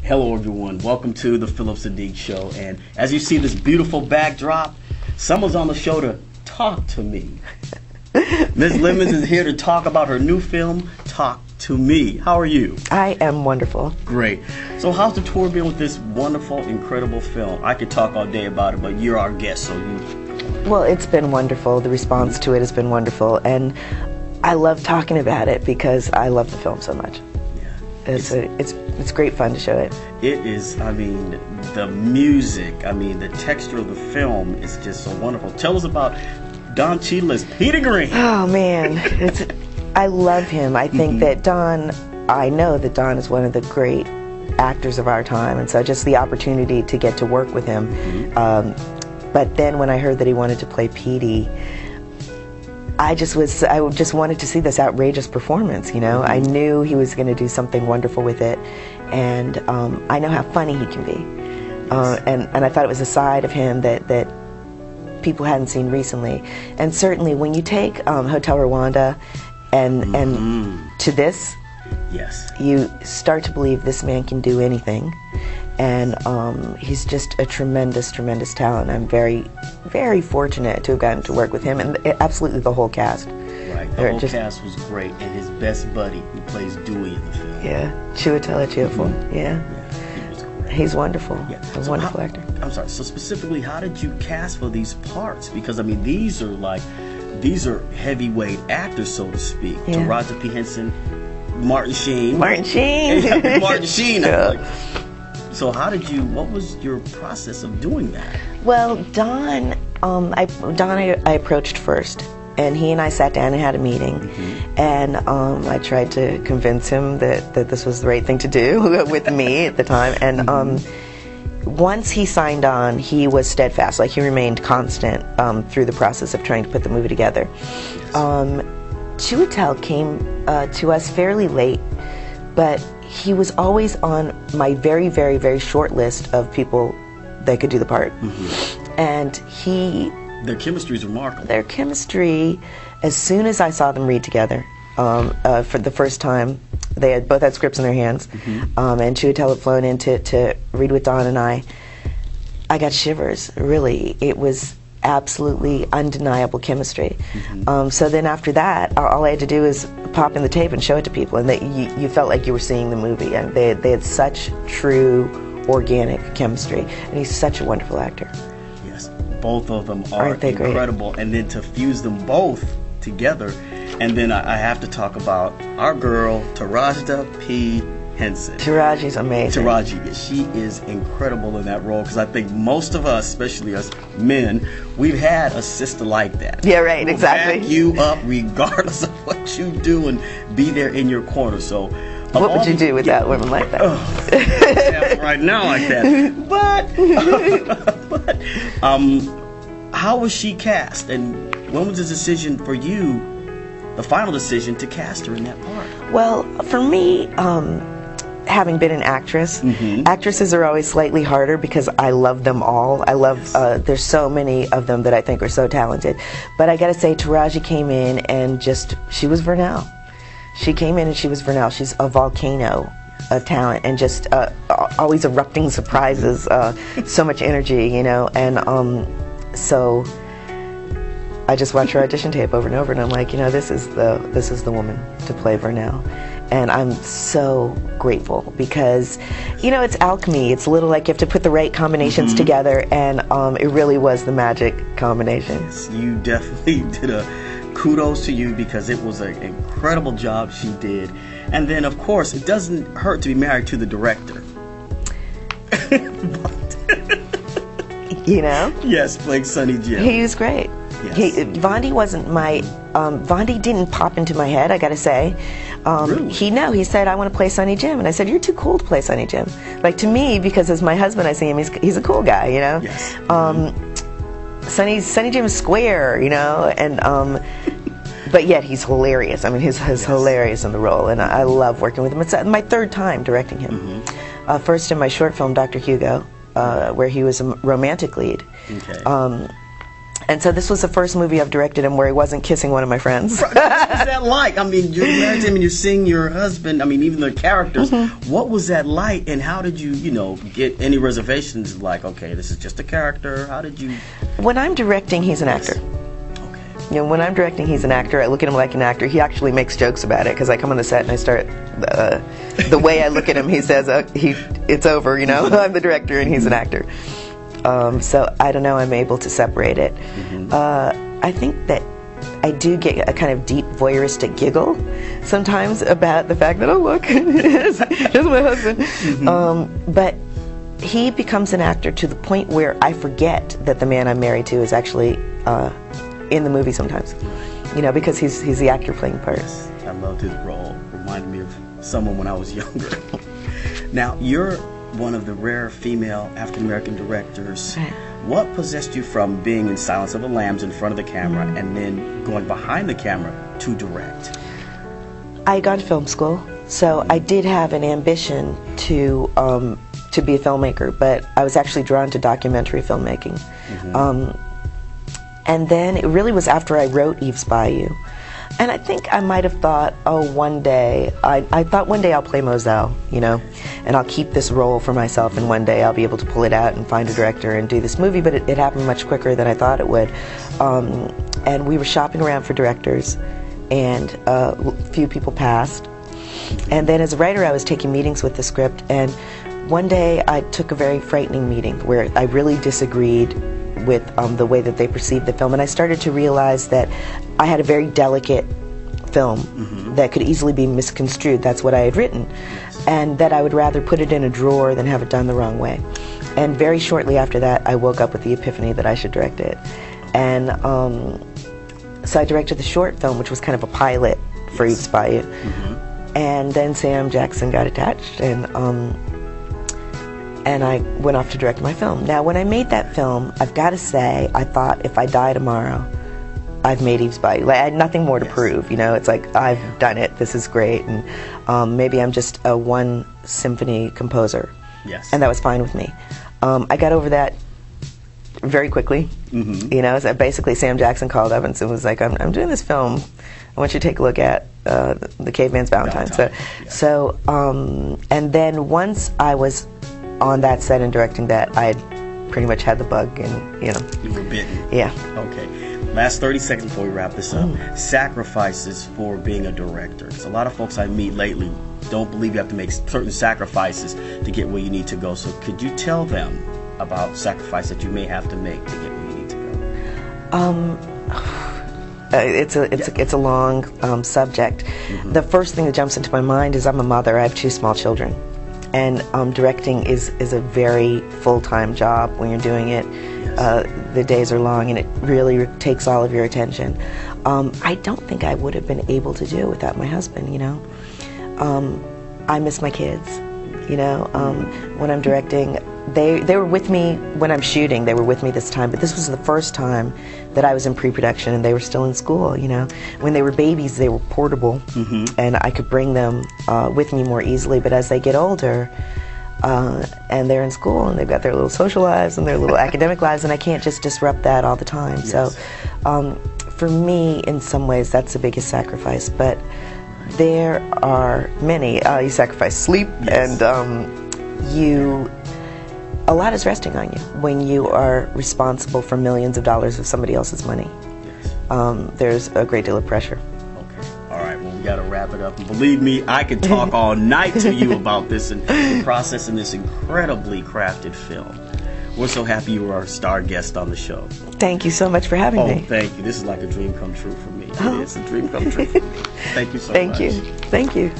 Hello everyone, welcome to the Phillip Siddiq Show, and as you see this beautiful backdrop, someone's on the show to talk to me. Ms. Lemmons is here to talk about her new film, Talk to Me. How are you? I am wonderful. Great. So how's the tour been with this wonderful, incredible film? I could talk all day about it, but you're our guest, so you... Well, it's been wonderful. The response to it has been wonderful, and I love talking about it because I love the film so much. It's great fun to show it. It is, I mean, the music, I mean, the texture of the film is just so wonderful. Tell us about Don Cheadle's Peter Green. Oh, man. I love him. I think that Don, I know that Don is one of the great actors of our time, and so just the opportunity to get to work with him. But then when I heard that he wanted to play Petey, I just wanted to see this outrageous performance, you know. I knew he was going to do something wonderful with it, and I know how funny he can be. And I thought it was a side of him that people hadn't seen recently. And certainly when you take Hotel Rwanda and to this, yes, you start to believe this man can do anything. And he's just a tremendous, tremendous talent. I'm very, very fortunate to have gotten to work with him, and absolutely the whole cast. Right, the whole cast was great, and his best buddy, who plays Dewey in the film. Yeah, Chiwetel Ejiofor. Yeah, he was great. He's wonderful. Yeah. A wonderful actor. I'm sorry. So specifically, how did you cast for these parts? Because I mean, these are heavyweight actors, so to speak. Yeah. Taraji P. Henson, Martin Sheen. Martin Sheen. Martin Sheen. Yeah. So what was your process of doing that? Well, Don I approached first, and he and I sat down and had a meeting, and I tried to convince him that this was the right thing to do with me at the time, and once he signed on, he was steadfast, like he remained constant through the process of trying to put the movie together. Chiwetel came to us fairly late, but he was always on my very, very, very short list of people that could do the part. And their chemistry is remarkable. Their chemistry, as soon as I saw them read together for the first time, they both had scripts in their hands, and Chiwetel had flown in to read with Don and I got shivers, really. It was absolutely undeniable chemistry. So then after that, all I had to do was pop in the tape and show it to people, and you felt like you were seeing the movie. And they had such true, organic chemistry, and he's such a wonderful actor. Yes, both of them are incredible, great? And then to fuse them both together, and then I have to talk about our girl, Taraji P. Henson. Taraji's amazing. Taraji, she is incredible in that role, because I think most of us, especially us men, we've had a sister like that. Yeah, right, exactly. Back you up regardless of what you do and be there in your corner. So, what would you do without women like that? Right now, like that. But how was she cast, and when was the decision for you, the final decision to cast her in that part? Well, for me, having been an actress, actresses are always slightly harder because I love them all. I love, there's so many of them that I think are so talented. But I gotta say, Taraji came in and she was Vernell. She came in and she was Vernell. She's a volcano of talent and just always erupting surprises, so much energy, you know. And so I just watch her audition tape over and over, and I'm like, you know, this is the woman to play Vernell. And I'm so grateful because, you know, it's alchemy. It's a little like you have to put the right combinations together, and it really was the magic combination. Yes, you definitely did kudos to you, because it was an incredible job she did. And then, of course, it doesn't hurt to be married to the director. You know? Yes, playing Sonny Jim. He was great. Yes. Vondi wasn't my, Vondi didn't pop into my head, I gotta say. Really? He said, I want to play Sonny Jim. And I said, you're too cool to play Sonny Jim. Like, to me, because as my husband, I see him, he's a cool guy, you know? Yes. Sonny Jim is square, you know? And, but yet he's hilarious. I mean, he's hilarious in the role, and I love working with him. It's my third time directing him. First in my short film, Dr. Hugo, where he was a romantic lead. Okay. And so this was the first movie I've directed him where he wasn't kissing one of my friends. What was that like? I mean, you're married to him and you're seeing your husband, I mean, even the characters. What was that like, and how did you, you know, get any reservations like, okay, this is just a character? How did you... When I'm directing, he's an actor. You know, when I'm directing, he's an actor. I look at him like an actor. He actually makes jokes about it because I come on the set and I start. The way I look at him, he says, "It's over." You know, I'm the director and he's an actor. So I don't know. I'm able to separate it. I think that I do get a kind of deep voyeuristic giggle sometimes about the fact that, oh look, here's my husband. But he becomes an actor to the point where I forget that the man I'm married to is actually. In the movie sometimes, you know, because he's the actor playing part. Yes, I loved his role. Reminded me of someone when I was younger. Now, you're one of the rare female African-American directors. Right. What possessed you from being in Silence of the Lambs in front of the camera and then going behind the camera to direct? I got to film school, so I did have an ambition to be a filmmaker, but I was actually drawn to documentary filmmaking. And then it really was after I wrote Eve's Bayou. And I think I might have thought, oh, one day, I thought one day I'll play Moselle, you know, and I'll keep this role for myself, and one day I'll be able to pull it out and find a director and do this movie, but it happened much quicker than I thought it would. And we were shopping around for directors, and a few people passed. And then as a writer, I was taking meetings with the script, and one day I took a very frightening meeting where I really disagreed with the way that they perceived the film, and I started to realize that I had a very delicate film that could easily be misconstrued. That's what I had written, and that I would rather put it in a drawer than have it done the wrong way. And very shortly after that, I woke up with the epiphany that I should direct it. And so I directed the short film, which was kind of a pilot for Eve's Bayou. And then Sam Jackson got attached, and I went off to direct my film. Now, when I made that film, I've got to say, I thought if I die tomorrow, I've made Eve's Bayou. Like, I had nothing more to prove, you know. It's like, I've done it, this is great, and maybe I'm just a one symphony composer. And that was fine with me. I got over that very quickly. You know, so basically Sam Jackson called up and was like, I'm doing this film. I want you to take a look at The Caveman's Valentine. So and then once I was on that set and directing that, I had pretty much had the bug, and you know. You were bitten. Yeah. Okay. Last 30 seconds before we wrap this up. Sacrifices for being a director. Because a lot of folks I meet lately don't believe you have to make certain sacrifices to get where you need to go. So could you tell them about sacrifice that you may have to make to get where you need to go? It's a long subject. The first thing that jumps into my mind is I'm a mother. I have 2 small children. And directing is a very full-time job when you're doing it. The days are long, and it really takes all of your attention. I don't think I would have been able to do it without my husband, you know. I miss my kids, you know. When I'm directing, they were with me when I'm shooting. They were with me this time, but this was the first time that I was in pre-production and they were still in school, you know. When they were babies, they were portable, and I could bring them with me more easily, but as they get older, and they're in school and they've got their little social lives and their little academic lives, and I can't just disrupt that all the time. So for me, in some ways, that's the biggest sacrifice, but there are many. You sacrifice sleep, and a lot is resting on you when you are responsible for millions of dollars of somebody else's money. There's a great deal of pressure. Okay. All right. Well, we got to wrap it up. And believe me, I could talk all night to you about this and the process in this incredibly crafted film. We're so happy you were our star guest on the show. Thank you so much for having me. Thank you. This is like a dream come true for me. It is a dream come true for me. Thank you so much. Thank you. Thank you.